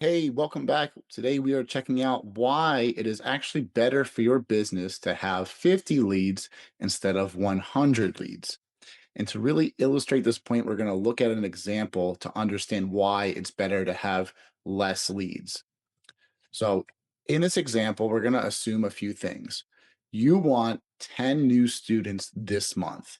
Hey, welcome back. Today we are checking out why it is actually better for your business to have 50 leads instead of 100 leads. And to really illustrate this point, we're going to look at an example to understand why it's better to have less leads. So, in this example, we're going to assume a few things. You want 10 new students this month.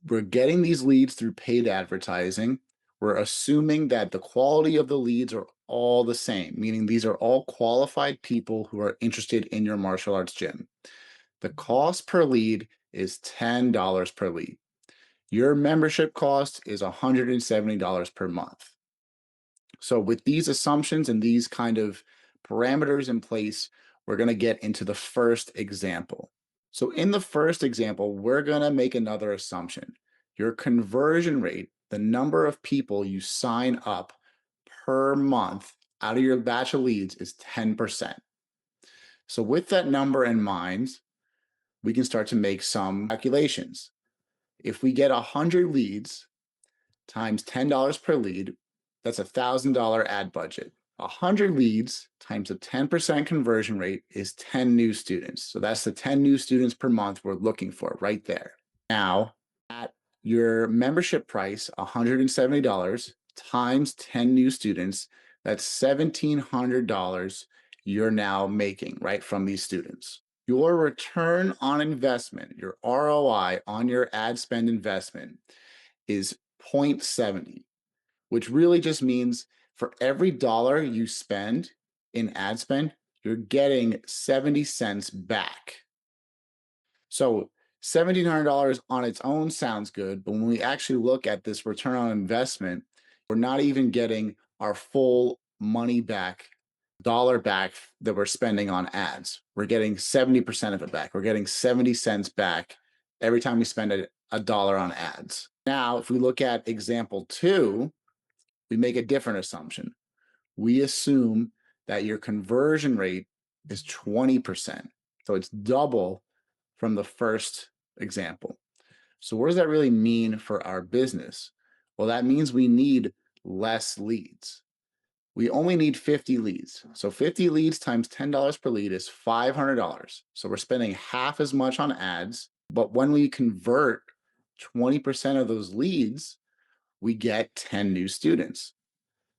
We're getting these leads through paid advertising. We're assuming that the quality of the leads are all the same, meaning these are all qualified people who are interested in your martial arts gym. The cost per lead is $10 per lead. Your membership cost is $170 per month. So, with these assumptions and these kind of parameters in place, we're going to get into the first example. So, in the first example, we're going to make another assumption. Your conversion rate, the number of people you sign up per month out of your batch of leads, is 10%. So, with that number in mind, we can start to make some calculations. If we get 100 leads times $10 per lead, that's a $1,000 ad budget. 100 leads times a 10% conversion rate is 10 new students. So that's the 10 new students per month we're looking for right there. Now, at your membership price, $170 times 10 new students, that's $1,700 you're now making, right, from these students. Your return on investment, your ROI on your ad spend investment is 0.70, which really just means for every dollar you spend in ad spend, you're getting 70 cents back. So $1,700 on its own sounds good, but when we actually look at this return on investment, we're not even getting our full money back, dollar back that we're spending on ads. We're getting 70% of it back. We're getting 70 cents back every time we spend a dollar on ads. Now, if we look at example two, we make a different assumption. We assume that your conversion rate is 20%. So it's double from the first example. So, what does that really mean for our business? Well, that means we need less leads. We only need 50 leads. So, 50 leads times $10 per lead is $500. So, we're spending half as much on ads. But when we convert 20% of those leads, we get 10 new students.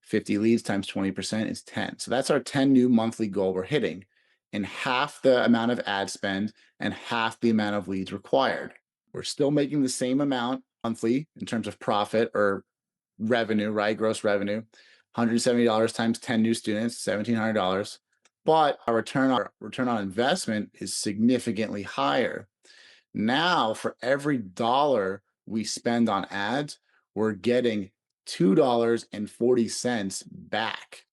50 leads times 20% is 10. So that's our 10 new monthly goal we're hitting in half the amount of ad spend and half the amount of leads required. We're still making the same amount monthly in terms of profit or revenue, right? Gross revenue. $170 times 10 new students, $1,700. But our return on investment is significantly higher. Now, for every dollar we spend on ads, we're getting $2.40 back.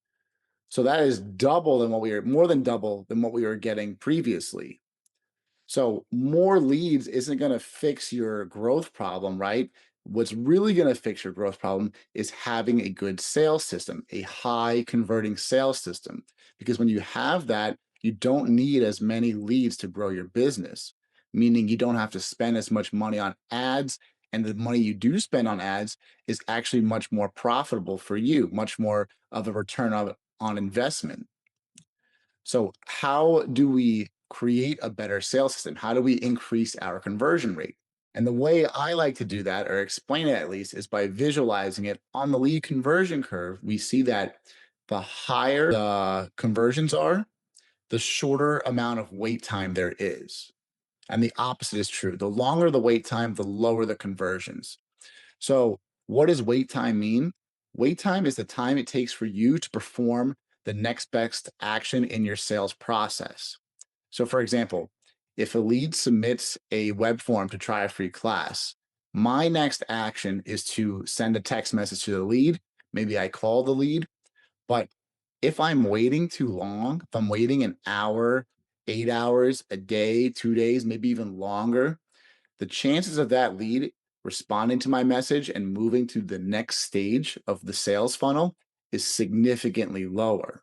So that is double than what we were, more than double than what we were getting previously. So more leads isn't going to fix your growth problem, right? What's really going to fix your growth problem is having a good sales system, a high converting sales system. Because when you have that, you don't need as many leads to grow your business, meaning you don't have to spend as much money on ads. And the money you do spend on ads is actually much more profitable for you, much more of a return on investment. So, how do we create a better sales system? How do we increase our conversion rate? And the way I like to do that, or explain it at least, is by visualizing it on the lead conversion curve. We see that the higher the conversions are, the shorter amount of wait time there is. And the opposite is true. The longer the wait time, the lower the conversions. So, what does wait time mean? Wait time is the time it takes for you to perform the next best action in your sales process. So, for example, if a lead submits a web form to try a free class, my next action is to send a text message to the lead. Maybe I call the lead, but if I'm waiting too long, if I'm waiting an hour, 8 hours, a day, 2 days, maybe even longer, the chances of that lead responding to my message and moving to the next stage of the sales funnel is significantly lower.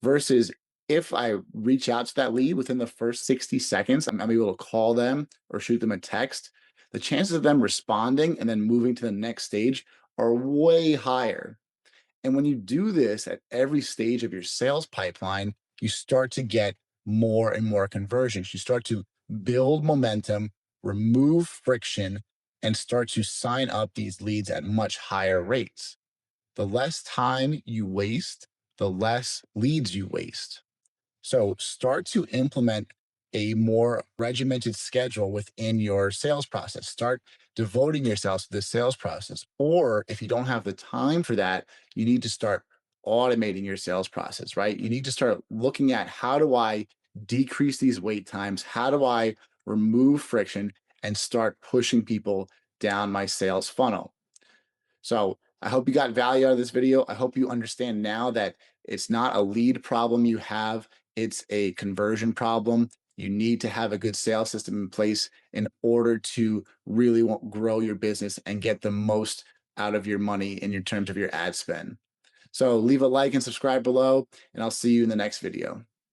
Versus if I reach out to that lead within the first 60 seconds, I'm able to call them or shoot them a text, the chances of them responding and then moving to the next stage are way higher. And when you do this at every stage of your sales pipeline, you start to get more and more conversions. You start to build momentum, remove friction, and start to sign up these leads at much higher rates. The less time you waste, the less leads you waste. So start to implement a more regimented schedule within your sales process. Start devoting yourself to the sales process. Or if you don't have the time for that, you need to start automating your sales process, right? You need to start looking at, how do I decrease these wait times? How do I remove friction and start pushing people down my sales funnel? So I hope you got value out of this video. I hope you understand now that it's not a lead problem you have, it's a conversion problem. You need to have a good sales system in place in order to really grow your business and get the most out of your money in your terms of your ad spend. So leave a like and subscribe below, and I'll see you in the next video.